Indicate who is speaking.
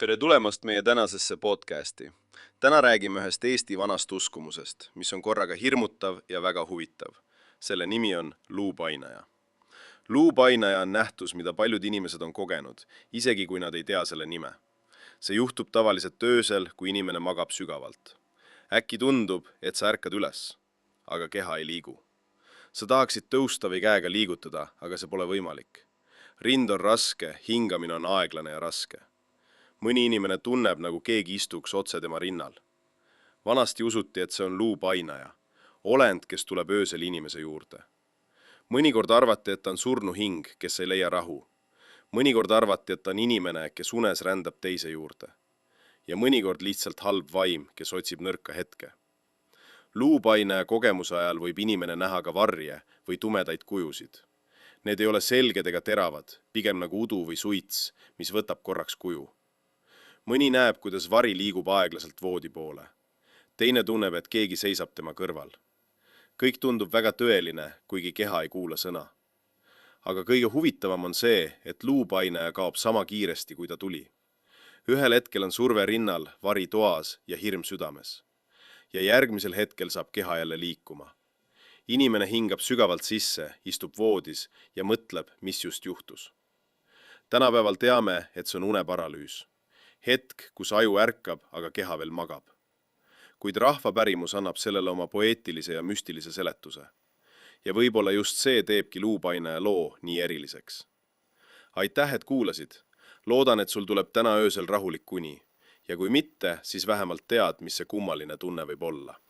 Speaker 1: Tere tulemast meie tänasesse podcasti. Täna räägime ühest Eesti vanast uskumusest, mis on korraga hirmutav ja väga huvitav. Selle nimi on luupainaja. Luupainaja on nähtus, mida paljud inimesed on kogenud, isegi kui nad ei tea selle nime. See juhtub tavaliselt öösel, kui inimene magab sügavalt. Äkki tundub, et sa ärkad üles, aga keha ei liigu. Sa tahaksid tõusta või käega liigutada, aga see pole võimalik. Rind on raske, hingamine on aeglane ja raske. Mõni inimene tunneb, nagu keegi istuks otse tema rinnal. Vanasti usuti, et see on luupainaja, olend, kes tuleb öösel inimese juurde. Mõnikord arvati, et ta on surnu hing, kes ei leia rahu. Mõnikord arvati, et ta on inimene, kes unes rändab teise juurde. Ja mõnikord lihtsalt halb vaim, kes otsib nõrka hetke. Luupainaja kogemuse ajal võib inimene näha ka varje või tumedaid kujusid. Need ei ole selged ega teravad, pigem nagu udu või suits, mis võtab korraks kuju. Mõni näeb, kuidas vari liigub aeglaselt voodi poole. Teine tunneb, et keegi seisab tema kõrval. Kõik tundub väga tõeline, kuigi keha ei kuula sõna. Aga kõige huvitavam on see, et luupainaja kaob sama kiiresti, kui ta tuli. Ühel hetkel on surve rinnal, vari toas ja hirm südames. Ja järgmisel hetkel saab keha jälle liikuma. Inimene hingab sügavalt sisse, istub voodis ja mõtleb, mis just juhtus. Tänapäeval teame, et see on uneparalüüs. Hetk, kus aju ärkab, aga keha veel magab. Kuid rahvapärimus annab sellele oma poeetilise ja müstilise seletuse. Ja võib-olla just see teebki luupainaja loo nii eriliseks. Aitäh, et kuulasid. Loodan, et sul tuleb täna öösel rahulik kuni. Ja kui mitte, siis vähemalt tead, mis see kummaline tunne võib olla.